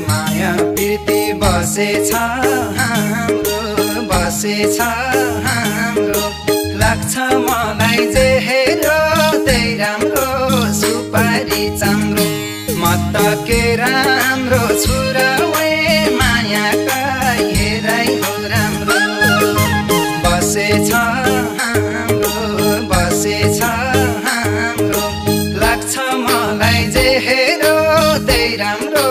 माया प्रीति बसेछ हाम्रो बसेछ हाम्रो लाग्छ मलाई जे हेरो त्यही राम्रो सुपारी चाम्रो म त के राम्रो छु र मायाका हेराइ हो राम्रो बसेछ हाम्रो बसेछ हाम्रो लाग्छ मलाई जे हेरो त्यही राम्रो